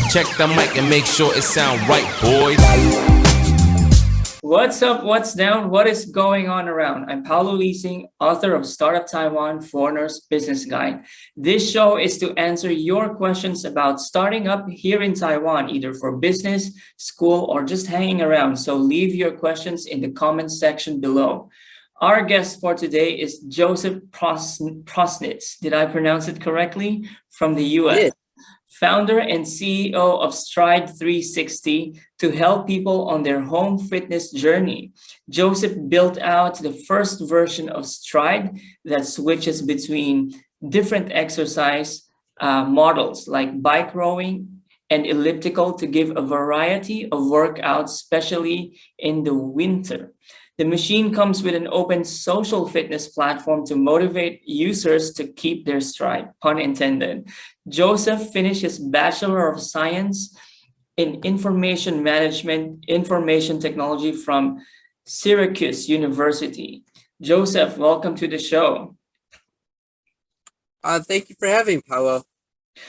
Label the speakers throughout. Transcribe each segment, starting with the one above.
Speaker 1: Check the mic and make sure it sound right, boys.
Speaker 2: What's up? What's down? What is going on around? I'm Paulo Leasing, author of Startup Taiwan Foreigner's Business Guide. This show is to answer your questions about starting up here in Taiwan, either for business, school, or just hanging around. So leave your questions in the comments section below. Our guest for today is Joseph Proznitz. Did I pronounce it correctly? From the US.
Speaker 3: Yeah.
Speaker 2: Founder and CEO of Stride 360 to help people on their home fitness journey. Joseph built out the first version of Stride that switches between different exercise models like bike rowing and elliptical to give a variety of workouts, especially in the winter. The machine comes with an open social fitness platform to motivate users to keep their stride, pun intended. Joseph finished his Bachelor of Science in Information Management, Information Technology from Syracuse University. Joseph, welcome to the show.
Speaker 3: Thank you for having me, Paulo.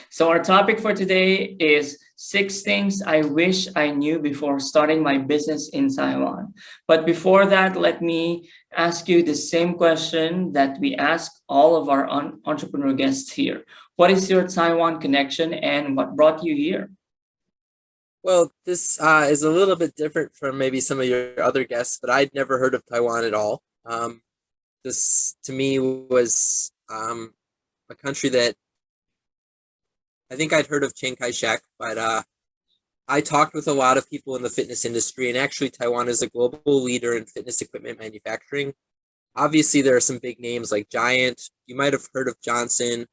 Speaker 2: So our topic for today is 6 things I wish I knew before starting my business in Taiwan. But before that, let me ask you the same question that we ask all of our entrepreneur guests here. What is your Taiwan connection and what brought you here?
Speaker 3: Well, this is a little bit different from maybe some of your other guests, but I'd never heard of Taiwan at all. This, to me, was a country that I think I'd heard of Chiang Kai-shek, but I talked with a lot of people in the fitness industry, and actually Taiwan is a global leader in fitness equipment manufacturing. Obviously, there are some big names like Giant. You might have heard of Johnson,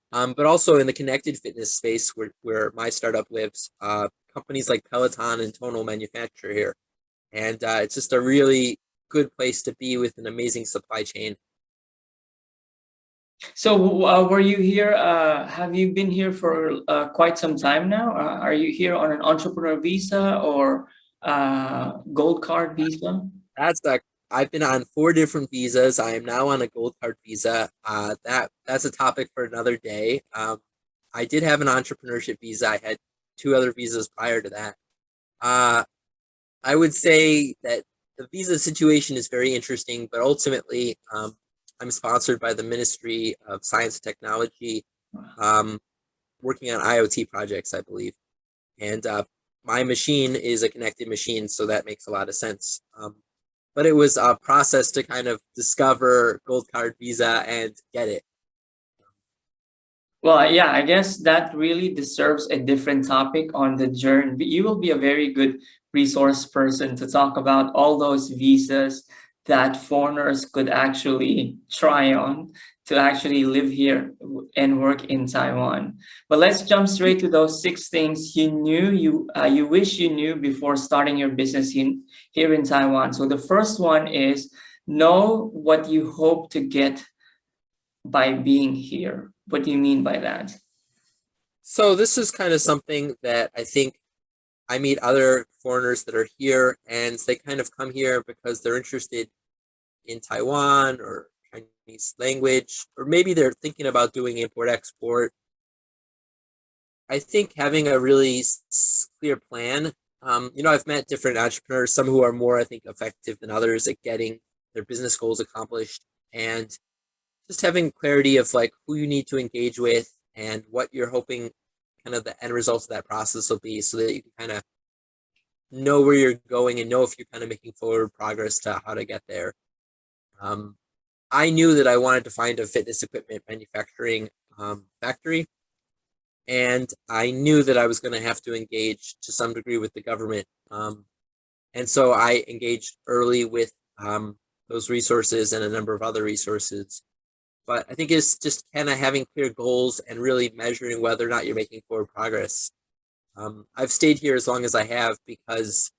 Speaker 3: but also in the connected fitness space where my startup lives, companies like Peloton and Tonal manufacture here. And it's just a really good place to be with an amazing supply chain.
Speaker 2: So were you here, have you been here for quite some time now? Are you here on an entrepreneur visa or gold card visa?
Speaker 3: I've been on 4 different visas. I am now on a gold card visa. That's a topic for another day. I did have an entrepreneurship visa. I had 2 other visas prior to that. I would say that the visa situation is very interesting, but ultimately, I'm sponsored by the Ministry of Science and Technology, working on IoT projects, I believe. And my machine is a connected machine, so that makes a lot of sense. But it was a process to kind of discover Gold Card Visa and get it.
Speaker 2: Well, yeah, I guess that really deserves a different topic on the journey. You will be a very good resource person to talk about all those visas that foreigners could actually try on to actually live here and work in Taiwan. But let's jump straight to those 6 things you wish you knew before starting your business here in Taiwan. So the first one is know what you hope to get by being here. What do you mean by that?
Speaker 3: So this is kind of something that I think I meet other foreigners that are here, and they kind of come here because they're interested in Taiwan or Chinese language, or maybe they're thinking about doing import-export. I think having a really clear plan, I've met different entrepreneurs, some who are more, I think, effective than others at getting their business goals accomplished, and just having clarity of like who you need to engage with and what you're hoping kind of the end results of that process will be, so that you can kind of know where you're going and know if you're kind of making forward progress to how to get there. I knew that I wanted to find a fitness equipment manufacturing factory, and I knew that I was going to have to engage to some degree with the government. And so I engaged early with those resources and a number of other resources. But I think it's just kind of having clear goals and really measuring whether or not you're making forward progress. I've stayed here as long as I have because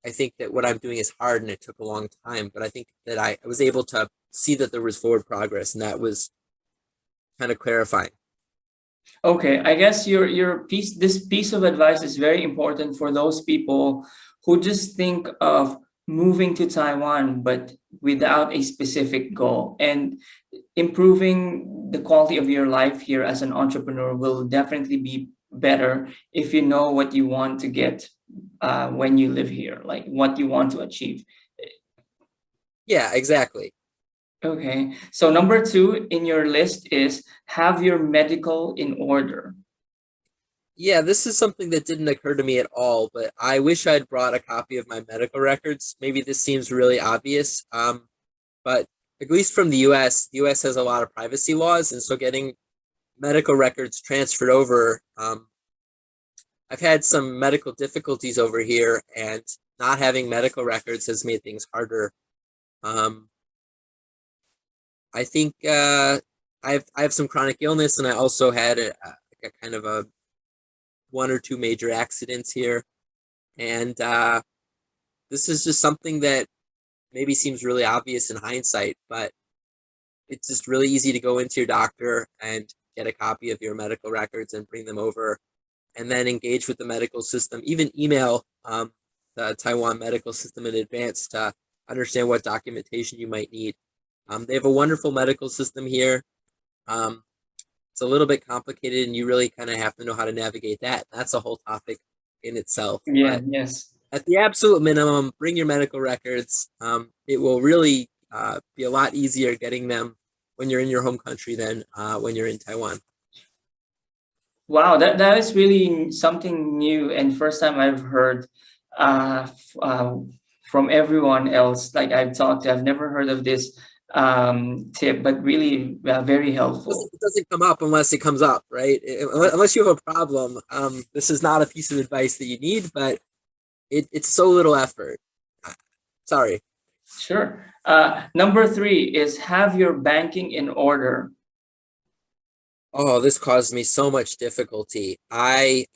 Speaker 3: I think that what I'm doing is hard and it took a long time, but I think that I was able to see that there was forward progress, and that was kind of clarifying.
Speaker 2: Okay, I guess this piece of advice is very important for those people who just think of moving to Taiwan, but without a specific goal. And improving the quality of your life here as an entrepreneur will definitely be better if you know what you want to get when you live here, like what you want to achieve.
Speaker 3: Yeah, exactly.
Speaker 2: Okay, so number two in your list is have your medical in order.
Speaker 3: Yeah, this is something that didn't occur to me at all, but I wish I'd brought a copy of my medical records. Maybe this seems really obvious, but at least from the US has a lot of privacy laws, and so getting medical records transferred over, I've had some medical difficulties over here, and not having medical records has made things harder. Um, I think I have some chronic illness, and I also had a kind of a one or two major accidents here, and this is just something that maybe seems really obvious in hindsight, but it's just really easy to go into your doctor and get a copy of your medical records and bring them over, and then engage with the medical system. Even email the Taiwan medical system in advance to understand what documentation you might need. They have a wonderful medical system here. It's a little bit complicated, and you really kind of have to know how to navigate that. That's a whole topic in itself.
Speaker 2: Yeah,
Speaker 3: But
Speaker 2: yes.
Speaker 3: at the absolute minimum, bring your medical records. It will really be a lot easier getting them when you're in your home country than when you're in Taiwan.
Speaker 2: Wow, that is really something new and first time I've heard uh, f- uh, from everyone else. Like I've talked to, I've never heard of this tip, but really very helpful.
Speaker 3: It doesn't come up unless it comes up, right? Unless you have a problem. This is not a piece of advice that you need, but it's so little effort. Sorry.
Speaker 2: Sure. Number three is have your banking in order.
Speaker 3: Oh, this caused me so much difficulty. I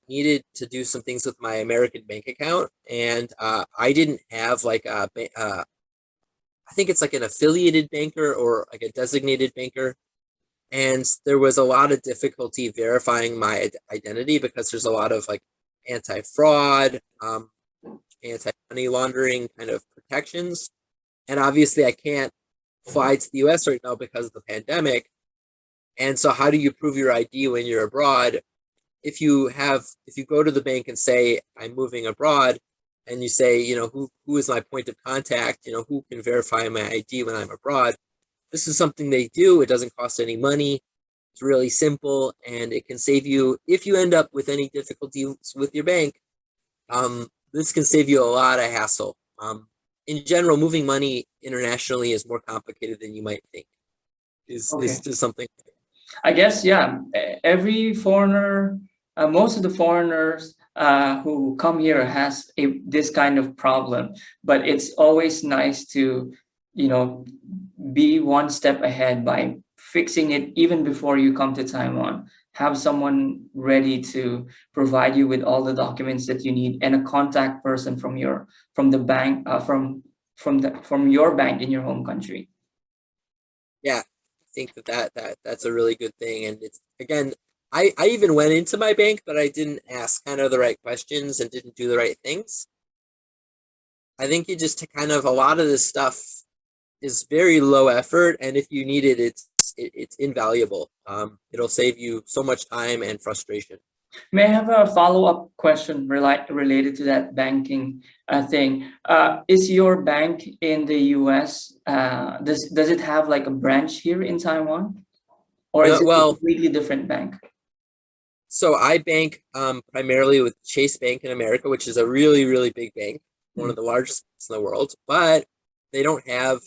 Speaker 3: needed to do some things with my American bank account, and I didn't have like I think it's like an affiliated banker or like a designated banker. And there was a lot of difficulty verifying my identity because there's a lot of like anti-fraud, anti-money laundering kind of protections. And obviously, I can't fly to the US right now because of the pandemic. And so, how do you prove your ID when you're abroad? If you go to the bank and say, I'm moving abroad, and you say, who is my point of contact, who can verify my ID when I'm abroad, this is something they do. It doesn't cost any money. It's really simple, and it can save you, if you end up with any difficulties with your bank, this can save you a lot of hassle. In general, moving money internationally is more complicated than you might think. Is
Speaker 2: Okay.
Speaker 3: just something.
Speaker 2: I guess, yeah, every foreigner, most of the foreigners who come here has this kind of problem, but it's always nice to, you know, be one step ahead by fixing it even before you come to Taiwan. Have someone ready to provide you with all the documents that you need and a contact person from the bank from your bank in your home country.
Speaker 3: Yeah, I think that's a really good thing. And it's, again, I even went into my bank, but I didn't ask kind of the right questions and didn't do the right things. I think you just kind of, a lot of this stuff is very low effort, and if you need it, it's invaluable. It'll save you so much time and frustration.
Speaker 2: May I have a follow-up question related to that banking thing? Is your bank in the US, does it have like a branch here in Taiwan? Or is
Speaker 3: No,
Speaker 2: it a
Speaker 3: well,
Speaker 2: completely different bank?
Speaker 3: so I bank primarily with Chase Bank in America, which is a really, really big bank, one
Speaker 2: Mm.
Speaker 3: of the largest banks in the world, but they don't have,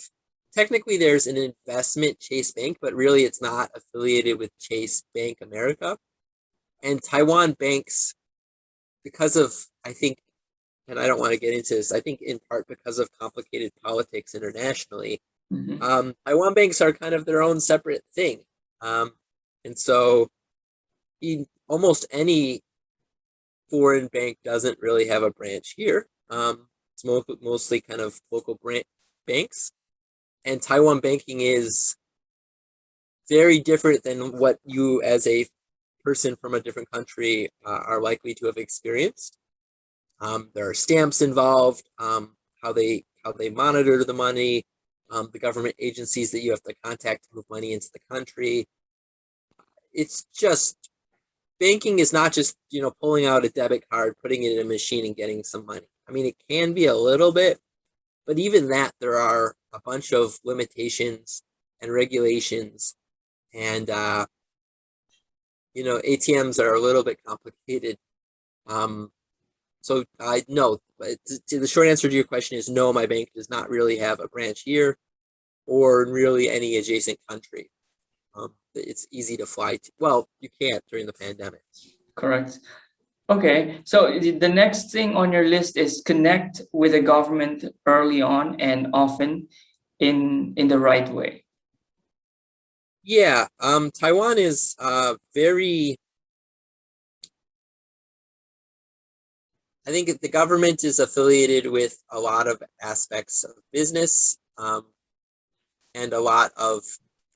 Speaker 3: technically there's an investment Chase Bank, but really it's not affiliated with Chase Bank America. And Taiwan banks, because of, I think, and I don't want to get into this, I think in part because of complicated politics internationally,
Speaker 2: Mhm.
Speaker 3: Taiwan banks are kind of their own separate thing. And so almost any foreign bank doesn't really have a branch here. It's mostly kind of local banks. And Taiwan banking is very different than what you as a person from a different country are likely to have experienced. There are stamps involved. how they monitor the money, the government agencies that you have to contact to move money into the country. It's just, banking is not just, pulling out a debit card, putting it in a machine and getting some money. I mean, it can be a little bit, but even that, there are a bunch of limitations and regulations, and ATMs are a little bit complicated. So I no, but the short answer to your question is no. My bank does not really have a branch here, or really any adjacent country. It's easy to fly to. Well, you can't during the pandemic.
Speaker 2: Correct. Okay, so the next thing on your list is connect with the government early on and often in the right way.
Speaker 3: Yeah, Taiwan is very. I think the government is affiliated with a lot of aspects of business, and a lot of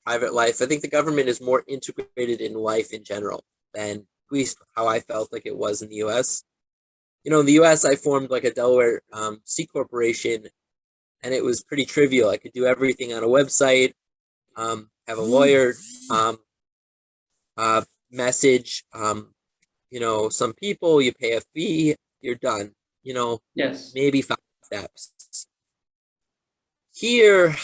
Speaker 3: private life. I think the government is more integrated in life in general than, at least how I felt like it was in the U.S. In the U.S., I formed like a Delaware C corporation, and it was pretty trivial. I could do everything on a website, have a lawyer, message, some people, you pay a fee, you're done.
Speaker 2: Yes.
Speaker 3: Maybe 5 steps. Here,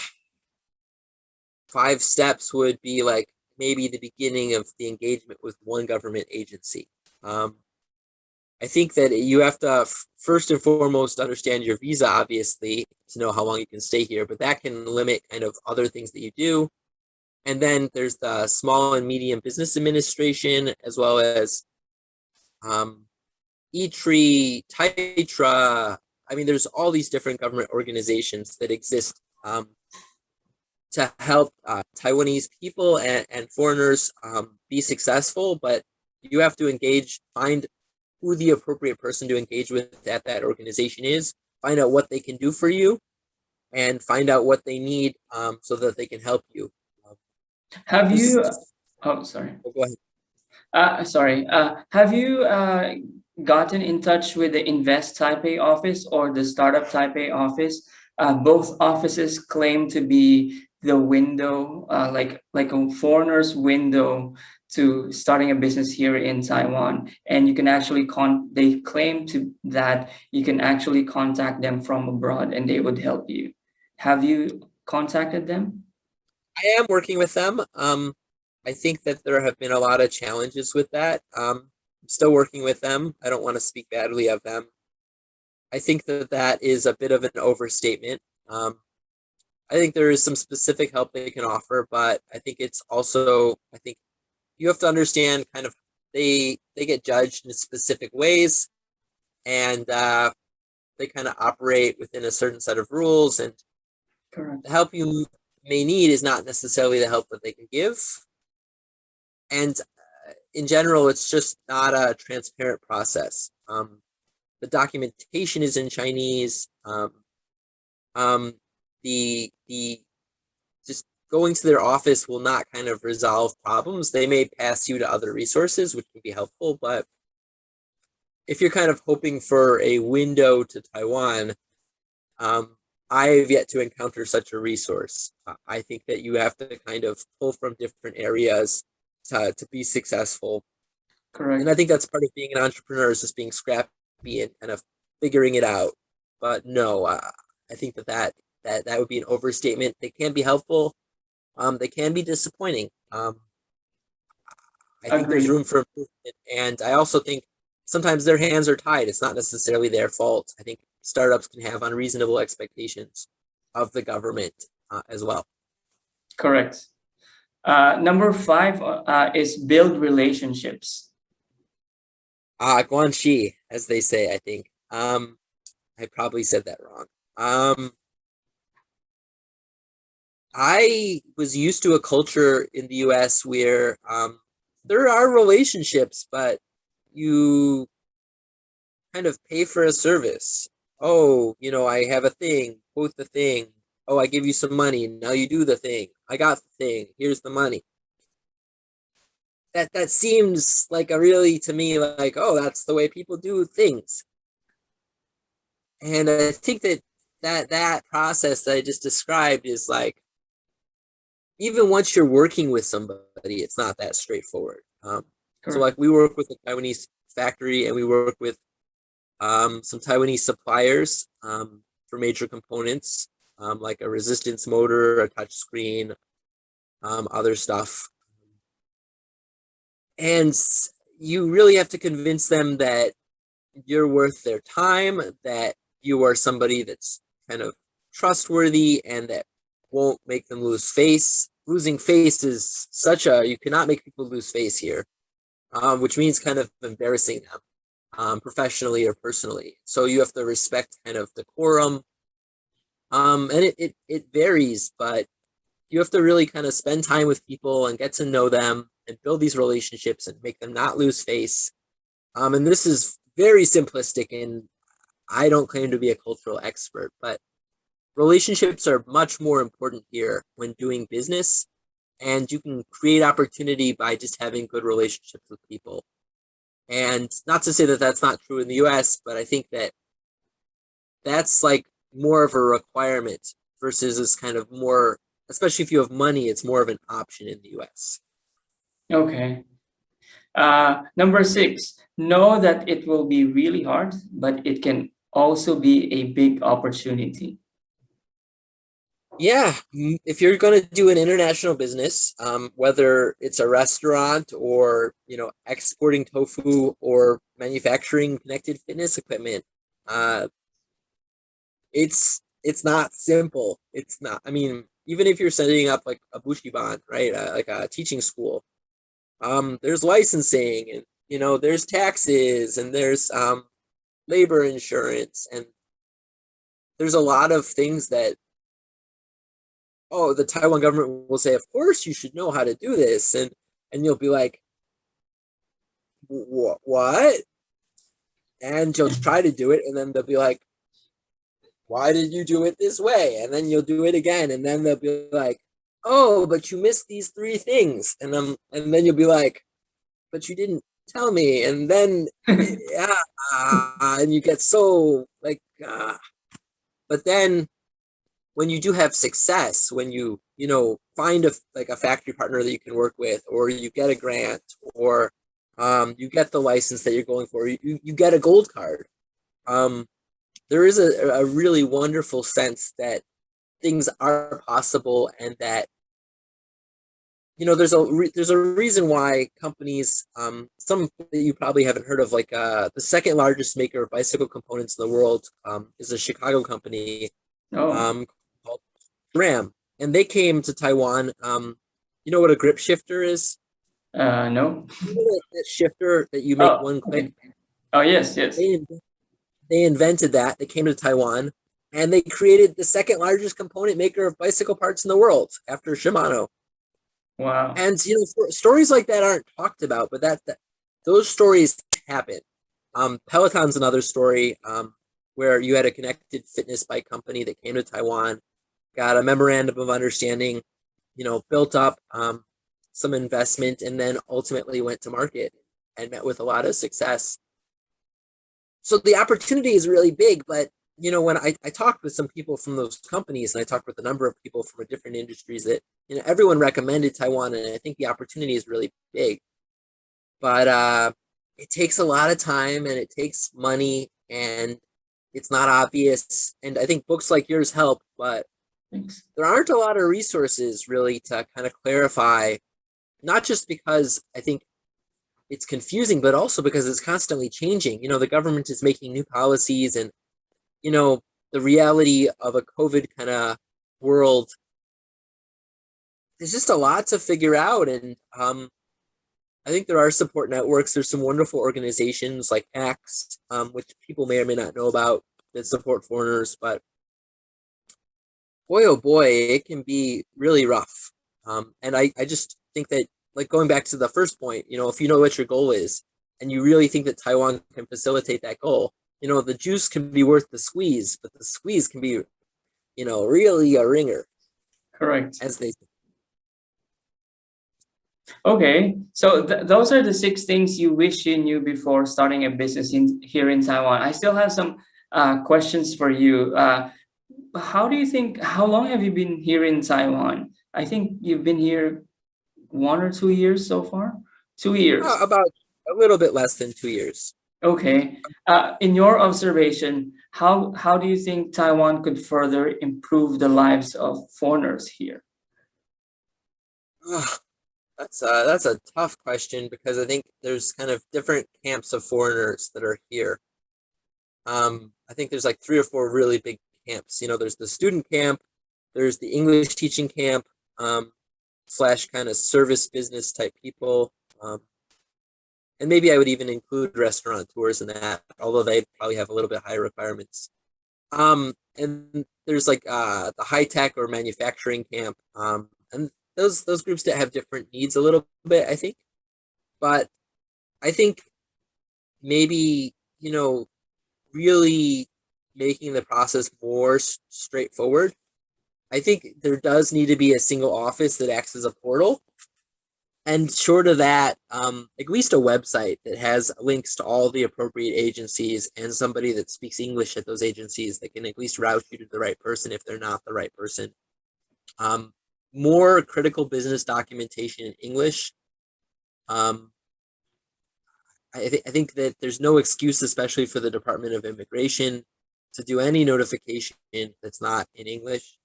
Speaker 3: 5 steps would be like maybe the beginning of the engagement with one government agency. I think that you have to first and foremost understand your visa, obviously, to know how long you can stay here, but that can limit kind of other things that you do. And then there's the Small and Medium Business Administration, as well as E-Tree, Taitra. I mean, there's all these different government organizations that exist to help Taiwanese people and foreigners be successful, but you have to find who the appropriate person to engage with at that organization is, find out what they can do for you, and find out what they need so that they can help you.
Speaker 2: Have you? Oh, sorry.
Speaker 3: Go ahead.
Speaker 2: Sorry. Have you gotten in touch with the Invest Taipei office or the Startup Taipei office? Both offices claim to be the window, like a foreigner's window to starting a business here in Taiwan, and you can actually they claim that you can actually contact them from abroad and they would help you. Have you contacted them?
Speaker 3: I am working with them. I think that there have been a lot of challenges with that. I'm still working with them. I don't want to speak badly of them. I think that is a bit of an overstatement. I think there is some specific help they can offer, but I think you have to understand kind of they get judged in specific ways, and they kind of operate within a certain set of rules, and
Speaker 2: Correct.
Speaker 3: the help you may need is not necessarily the help that they can give. And in general, it's just not a transparent process. The documentation is in Chinese. The just going to their office will not kind of resolve problems. They may pass you to other resources, which can be helpful, but if you're kind of hoping for a window to Taiwan, I've yet to encounter such a resource. I think that you have to kind of pull from different areas to be successful.
Speaker 2: Correct.
Speaker 3: And I think that's part of being an entrepreneur, is just being scrappy and kind of figuring it out. But no, I think that would be an overstatement. They can be helpful. They can be disappointing. I think there's room for improvement. And I also think sometimes their hands are tied. It's not necessarily their fault. I think startups can have unreasonable expectations of the government as well.
Speaker 2: Correct. Number 5 is build relationships.
Speaker 3: Guanxi, as they say, I think. I probably said that wrong. I was used to a culture in the US where there are relationships, but you kind of pay for a service. Oh, I have a thing, quote the thing. Oh, I give you some money, now you do the thing. I got the thing, here's the money. That seems like to me, like, oh, that's the way people do things. And I think that that process that I just described is like, even once you're working with somebody, it's not that straightforward. So like we work with a Taiwanese factory, and we work with some Taiwanese suppliers for major components, like a resistance motor, a touch screen, other stuff. And you really have to convince them that you're worth their time, that you are somebody that's kind of trustworthy and that won't make them lose face. Losing face is you cannot make people lose face here, which means kind of embarrassing them, professionally or personally. So you have to respect kind of decorum. And it varies, but you have to really kind of spend time with people and get to know them and build these relationships and make them not lose face. And this is very simplistic, and I don't claim to be a cultural expert, but relationships are much more important here when doing business, and you can create opportunity by just having good relationships with people. And not to say that that's not true in the US, but I think that that's like more of a requirement versus this kind of more, especially if you have money, it's more of an option in the US.
Speaker 2: Okay. Number 6, know that it will be really hard, but it can also be a big opportunity.
Speaker 3: Yeah, if you're going to do an international business, whether it's a restaurant or, exporting tofu or manufacturing connected fitness equipment, it's not simple. It's not. I mean, even if you're setting up like a bushiban, right, like a teaching school, there's licensing, and there's taxes, and there's labor insurance, and there's a lot of things that the Taiwan government will say, of course you should know how to do this, and you'll be like, what? And you'll try to do it, and then they'll be like, why did you do it this way? And then you'll do it again, and then they'll be like, oh, but you missed these 3 things, and then you'll be like, but you didn't tell me, and then and you get so like, but then when you do have success, when you find a factory partner that you can work with, or you get a grant, or you get the license that you're going for, you get a gold card. There is a really wonderful sense that things are possible, and that there's a reason why companies, some that you probably haven't heard of, like the second largest maker of bicycle components in the world, is a Chicago company called Ram, and they came to Taiwan. You know what a grip shifter is?
Speaker 2: No.
Speaker 3: You know that shifter that you make one click?
Speaker 2: Okay. Oh, yes.
Speaker 3: They invented that. They came to Taiwan, and they created the second largest component maker of bicycle parts in the world after Shimano.
Speaker 2: Wow.
Speaker 3: And stories like that aren't talked about, but that those stories happen. Peloton's another story, where you had a connected fitness bike company that came to Taiwan, got a memorandum of understanding, built up some investment, and then ultimately went to market and met with a lot of success. So the opportunity is really big, but when I talked with some people from those companies, and I talked with a number of people from different industries, that everyone recommended Taiwan, and I think the opportunity is really big. But it takes a lot of time, and it takes money, and it's not obvious. And I think books like yours help, but
Speaker 2: Thanks.
Speaker 3: There aren't a lot of resources really to kind of clarify, not just because I think it's confusing, but also because it's constantly changing. The government is making new policies, and the reality of a COVID kind of world, there's just a lot to figure out. And I think there are support networks. There's some wonderful organizations like ACTS, which people may or may not know about, that support foreigners, but boy, oh boy, it can be really rough. And I just think that, like, going back to the first point, if you know what your goal is, and you really think that Taiwan can facilitate that goal, the juice can be worth the squeeze, but the squeeze can be, really a ringer.
Speaker 2: Correct.
Speaker 3: As they say.
Speaker 2: Okay, so those are the 6 things you wish you knew before starting a business here in Taiwan. I still have some questions for you. how do you think, how long have you been here in Taiwan? I think you've been here 1 or 2 years so far? 2 years.
Speaker 3: About a little bit less than 2 years.
Speaker 2: Okay. In your observation, how do you think Taiwan could further improve the lives of foreigners here?
Speaker 3: Ugh, that's a tough question because I think there's kind of different camps of foreigners that are here. I think there's like 3 or 4 really big camps. There's the student camp, there's the English teaching camp, slash kind of service business type people. And maybe I would even include restaurateurs in that, although they probably have a little bit higher requirements. And there's like the high tech or manufacturing camp, and those groups that have different needs a little bit, I think. But I think maybe really making the process more straightforward. I think there does need to be a single office that acts as a portal. And short of that, at least a website that has links to all the appropriate agencies and somebody that speaks English at those agencies that can at least route you to the right person if they're not the right person. More critical business documentation in English. I think that there's no excuse, especially for the Department of Immigration, to do any notification that's not in English.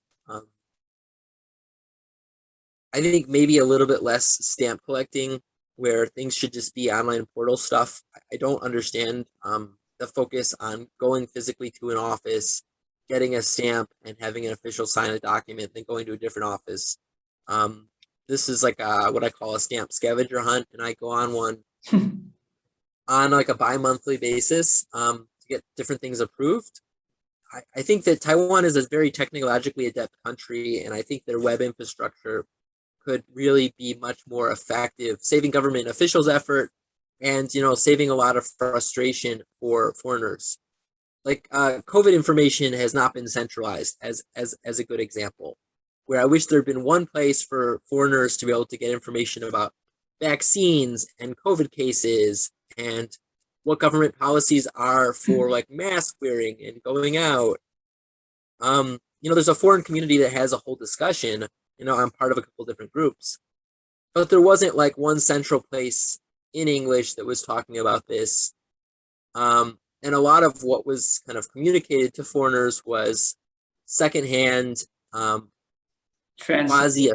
Speaker 3: I think maybe a little bit less stamp collecting, where things should just be online portal stuff. I don't understand the focus on going physically to an office, getting a stamp, and having an official sign a document, then going to a different office. This is like what I call a stamp scavenger hunt, and I go on one on like a bi-monthly basis to get different things approved. I think that Taiwan is a very technologically adept country, and I think their web infrastructure could really be much more effective, saving government officials' effort and saving a lot of frustration for foreigners. Like COVID information has not been centralized as a good example, where I wish there had been one place for foreigners to be able to get information about vaccines and COVID cases and what government policies are for like mask wearing and going out. There's a foreign community that has a whole discussion. I'm part of a couple different groups, but there wasn't like one central place in English that was talking about this. And a lot of what was kind of communicated to foreigners was secondhand, quasi.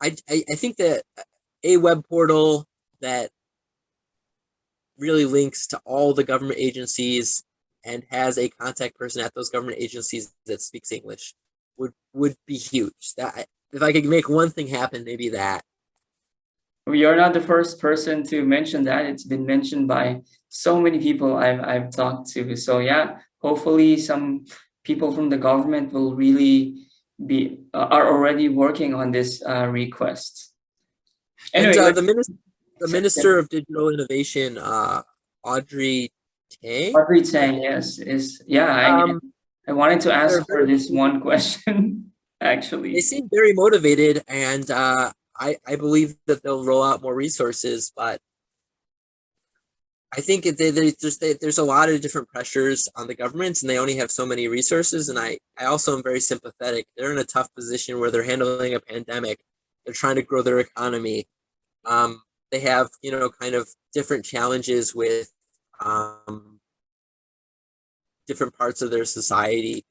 Speaker 3: I think that a web portal that really links to all the government agencies and has a contact person at those government agencies that speaks English would be huge. That if I could make one thing happen, maybe that.
Speaker 2: You're not the first person to mention that. It's been mentioned by so many people I've talked to. So yeah, hopefully some people from the government will really are already working on this request. Anyway,
Speaker 3: and the Minister of Digital Innovation, Audrey Tang.
Speaker 2: Audrey Tang, yes, I wanted to ask her this one question, actually.
Speaker 3: They seem very motivated, and I believe that they'll roll out more resources, but I think there's a lot of different pressures on the governments, and they only have so many resources, and I also am very sympathetic. They're in a tough position where they're handling a pandemic. They're trying to grow their economy. They have, kind of different challenges with different parts of their society.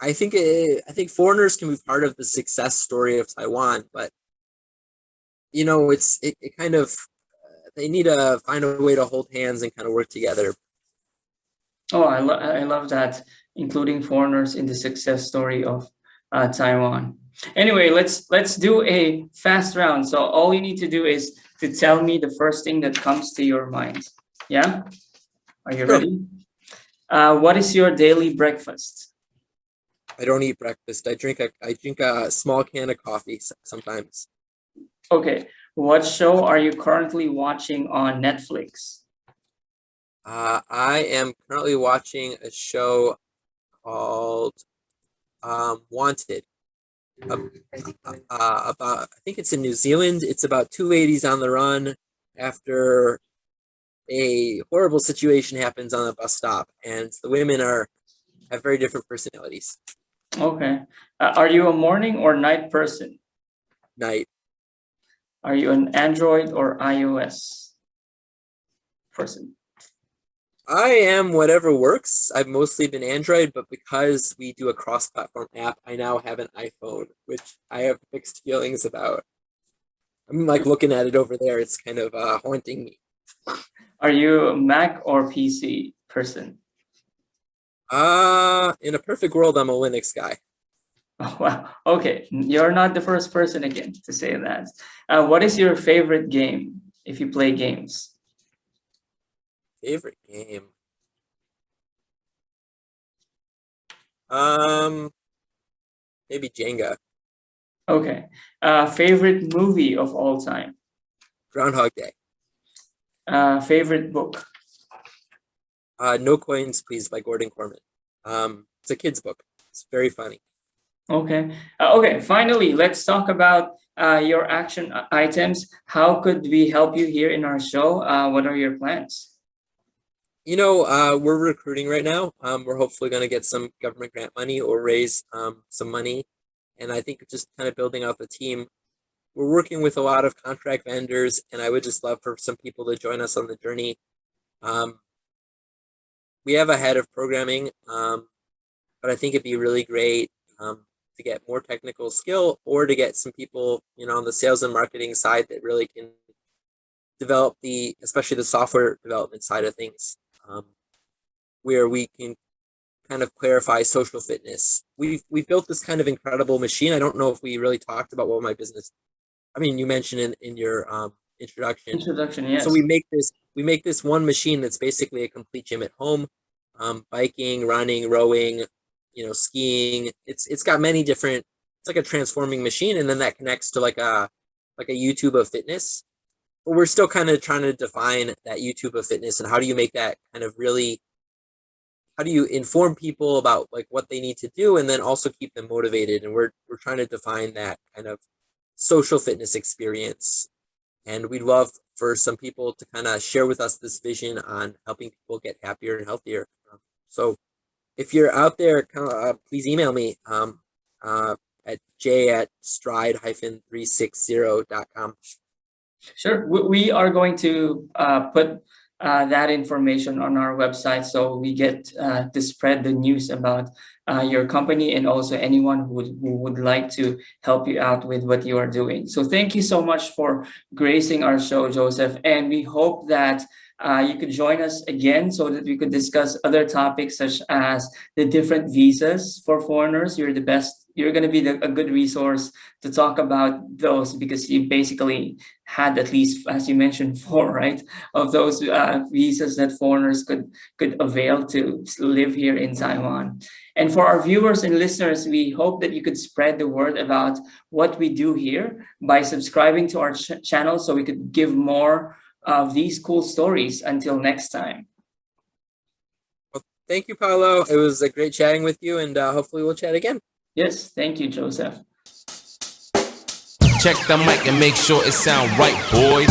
Speaker 3: I think foreigners can be part of the success story of Taiwan, but it kind of they need to find a way to hold hands and kind of work together.
Speaker 2: Oh, I love that, including foreigners in the success story of Taiwan. Anyway, let's do a fast round. So all you need to do is to tell me the first thing that comes to your mind. Yeah? Are you ready? What is your daily breakfast?
Speaker 3: I don't eat breakfast. I drink a small can of coffee sometimes.
Speaker 2: Okay. What show are you currently watching on Netflix?
Speaker 3: I am currently watching a show called Wanted. About I think it's in New Zealand. It's about two ladies on the run after a horrible situation happens on a bus stop, and the women are have very different personalities.
Speaker 2: Okay. Are you a morning or night person?
Speaker 3: Night.
Speaker 2: Are you an Android or iOS person?
Speaker 3: I am whatever works. I've mostly been Android, but because we do a cross-platform app, I now have an iPhone, which I have mixed feelings about. I'm like looking at it over there. It's kind of haunting me.
Speaker 2: Are you a Mac or PC person?
Speaker 3: In a perfect world, I'm a Linux guy.
Speaker 2: Oh, wow. Okay. You're not the first person again to say that. What is your favorite game if you play games?
Speaker 3: Favorite game? Maybe Jenga.
Speaker 2: Okay. Favorite movie of all time?
Speaker 3: Groundhog Day.
Speaker 2: Favorite book?
Speaker 3: No Coins, Please by Gordon Corman. It's a kid's book. It's very funny.
Speaker 2: Okay. Okay. Finally, let's talk about your action items. How could we help you here in our show? What are your plans?
Speaker 3: You know, we're recruiting right now. We're hopefully going to get some government grant money or raise some money. And I think just kind of building out the team. We're working with a lot of contract vendors, and I would just love for some people to join us on the journey. We have a head of programming, but I think it'd be really great to get more technical skill or to get some people, you know, on the sales and marketing side that really can develop especially the software development side of things, where we can kind of clarify social fitness. We've built this kind of incredible machine. I don't know if we really talked about what my business. I mean, you mentioned in your introduction.
Speaker 2: Introduction, yes.
Speaker 3: So we make this one machine that's basically a complete gym at home. Biking, running, rowing, you know, skiing. It's got many different. It's like a transforming machine, and then that connects to like a YouTube of fitness. But we're still kind of trying to define that YouTube of fitness and how do you make that kind of really. How do you inform people about like what they need to do, and then also keep them motivated? And we're trying to define that kind of social fitness experience. And we'd love for some people to kind of share with us this vision on helping people get happier and healthier. So if you're out there, please email me at j@stride-360.com.
Speaker 2: Sure. We are going to put that information on our website so we get to spread the news about your company and also anyone who would like to help you out with what you are doing. So thank you so much for gracing our show, Joseph. And we hope that you could join us again so that we could discuss other topics such as the different visas for foreigners. You're the best. You're going to be a good resource to talk about those because you basically had at least, as you mentioned, 4, right, of those visas that foreigners could avail to live here in Taiwan. And for our viewers and listeners, we hope that you could spread the word about what we do here by subscribing to our channel so we could give more of these cool stories. Until next time.
Speaker 3: Well, thank you, Paulo. It was a great chatting with you, and hopefully we'll chat again.
Speaker 2: Yes, thank you, Joseph.
Speaker 1: Check the mic and make sure it sound right, boys.